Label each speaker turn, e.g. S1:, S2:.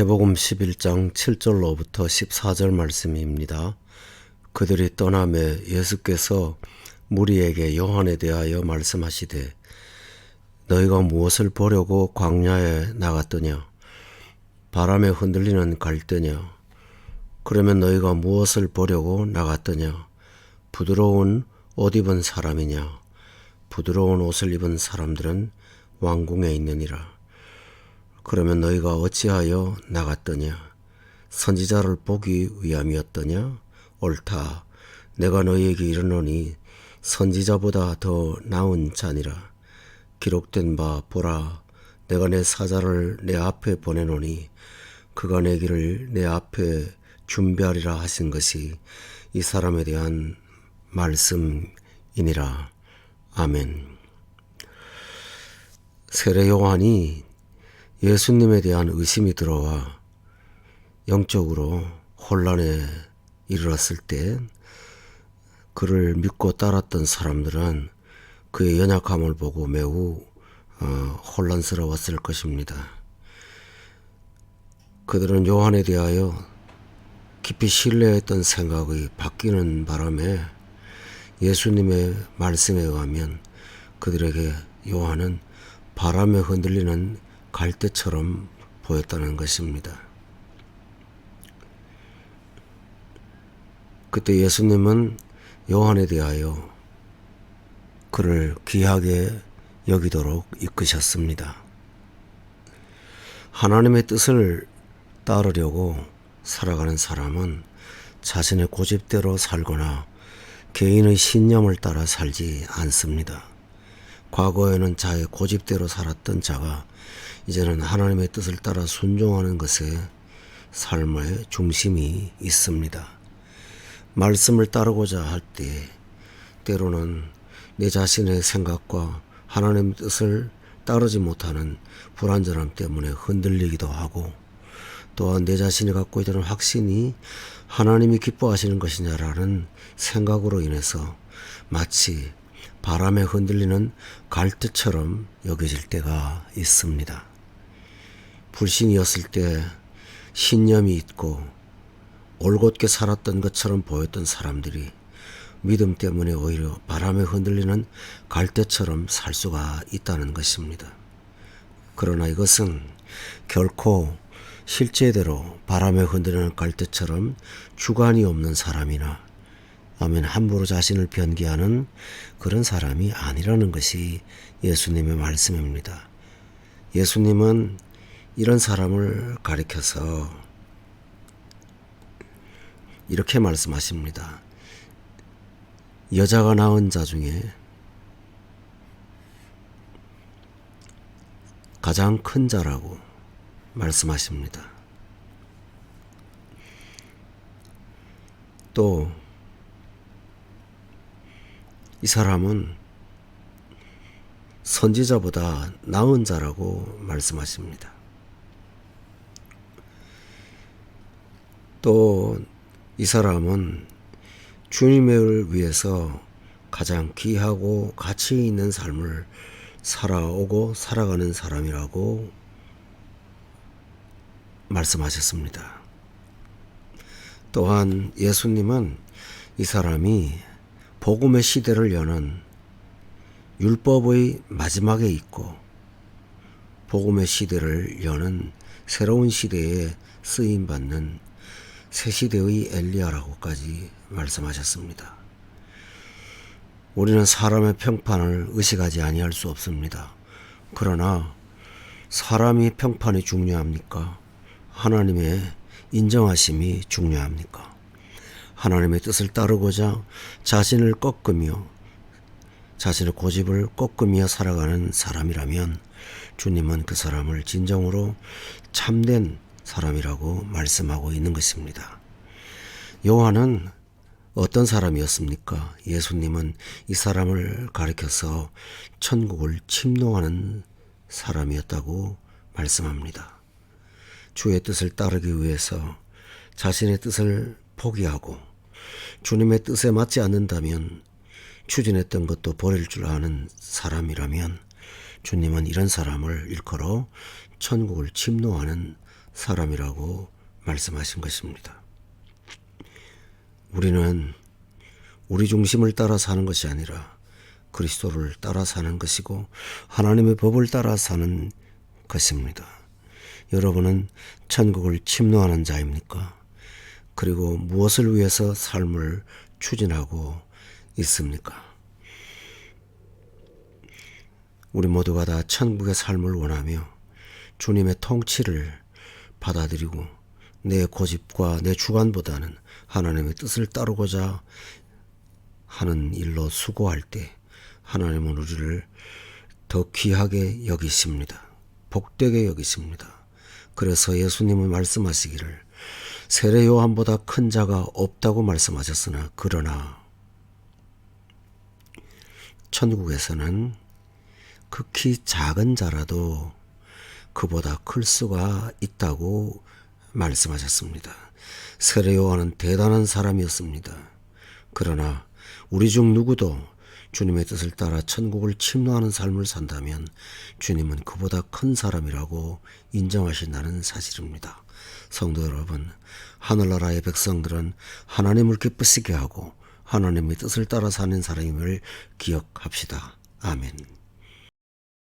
S1: 마태복음 11장 7절로부터 14절 말씀입니다. 그들이 떠나매 예수께서 무리에게 요한에 대하여 말씀하시되 너희가 무엇을 보려고 광야에 나갔더냐? 바람에 흔들리는 갈대냐? 그러면 너희가 무엇을 보려고 나갔더냐? 부드러운 옷 입은 사람이냐? 부드러운 옷을 입은 사람들은 왕궁에 있느니라. 그러면 너희가 어찌하여 나갔더냐? 선지자를 보기 위함이었더냐? 옳다. 내가 너희에게 이르노니 선지자보다 더 나은 자니라. 기록된 바 보라, 내가 내 사자를 내 앞에 보내노니 그가 내 길을 내 앞에 준비하리라 하신 것이 이 사람에 대한 말씀이니라. 아멘. 세례 요한이 예수님에 대한 의심이 들어와 영적으로 혼란에 이르렀을 때 그를 믿고 따랐던 사람들은 그의 연약함을 보고 매우 혼란스러웠을 것입니다. 그들은 요한에 대하여 깊이 신뢰했던 생각이 바뀌는 바람에 예수님의 말씀에 의하면 그들에게 요한은 바람에 흔들리는 갈대처럼 보였다는 것입니다. 그때 예수님은 요한에 대하여 그를 귀하게 여기도록 이끄셨습니다. 하나님의 뜻을 따르려고 살아가는 사람은 자신의 고집대로 살거나 개인의 신념을 따라 살지 않습니다. 과거에는 자의 고집대로 살았던 자가 이제는 하나님의 뜻을 따라 순종하는 것에 삶의 중심이 있습니다. 말씀을 따르고자 할 때 때로는 내 자신의 생각과 하나님의 뜻을 따르지 못하는 불완전함 때문에 흔들리기도 하고, 또한 내 자신이 갖고 있는 확신이 하나님이 기뻐하시는 것이냐라는 생각으로 인해서 마치 바람에 흔들리는 갈대처럼 여겨질 때가 있습니다. 불신이었을 때 신념이 있고 올곧게 살았던 것처럼 보였던 사람들이 믿음 때문에 오히려 바람에 흔들리는 갈대처럼 살 수가 있다는 것입니다. 그러나 이것은 결코 실제대로 바람에 흔들리는 갈대처럼 주관이 없는 사람이나 함부로 자신을 변개하는 그런 사람이 아니라는 것이 예수님의 말씀입니다. 예수님은 이런 사람을 가리켜서 이렇게 말씀하십니다. 여자가 낳은 자 중에 가장 큰 자라고 말씀하십니다. 또 이 사람은 선지자보다 나은 자라고 말씀하십니다. 또 이 사람은 주님을 위해서 가장 귀하고 가치 있는 삶을 살아오고 살아가는 사람이라고 말씀하셨습니다. 또한 예수님은 이 사람이 복음의 시대를 여는 율법의 마지막에 있고 복음의 시대를 여는 새로운 시대에 쓰임받는 새 시대의 엘리야라고까지 말씀하셨습니다. 우리는 사람의 평판을 의식하지 아니할 수 없습니다. 그러나 사람이 평판이 중요합니까? 하나님의 인정하심이 중요합니까? 하나님의 뜻을 따르고자 자신을 꺾으며 자신의 고집을 꺾으며 살아가는 사람이라면 주님은 그 사람을 진정으로 참된 사람이라고 말씀하고 있는 것입니다. 요한은 어떤 사람이었습니까? 예수님은 이 사람을 가리켜서 천국을 침노하는 사람이었다고 말씀합니다. 주의 뜻을 따르기 위해서 자신의 뜻을 포기하고 주님의 뜻에 맞지 않는다면 추진했던 것도 버릴 줄 아는 사람이라면 주님은 이런 사람을 일컬어 천국을 침노하는 사람이라고 말씀하신 것입니다. 우리는 우리 중심을 따라 사는 것이 아니라 그리스도를 따라 사는 것이고 하나님의 법을 따라 사는 것입니다. 여러분은 천국을 침노하는 자입니까? 그리고 무엇을 위해서 삶을 추진하고 있습니까? 우리 모두가 다 천국의 삶을 원하며 주님의 통치를 받아들이고 내 고집과 내 주관보다는 하나님의 뜻을 따르고자 하는 일로 수고할 때 하나님은 우리를 더 귀하게 여기십니다. 복되게 여기십니다. 그래서 예수님은 말씀하시기를 세례 요한보다 큰 자가 없다고 말씀하셨으나 그러나 천국에서는 극히 작은 자라도 그보다 클 수가 있다고 말씀하셨습니다. 세례 요한은 대단한 사람이었습니다. 그러나 우리 중 누구도 주님의 뜻을 따라 천국을 침노하는 삶을 산다면 주님은 그보다 큰 사람이라고 인정하신다는 사실입니다. 성도 여러분, 하늘나라의 백성들은 하나님을 기쁘시게 하고 하나님의 뜻을 따라 사는 사람임을 기억합시다. 아멘.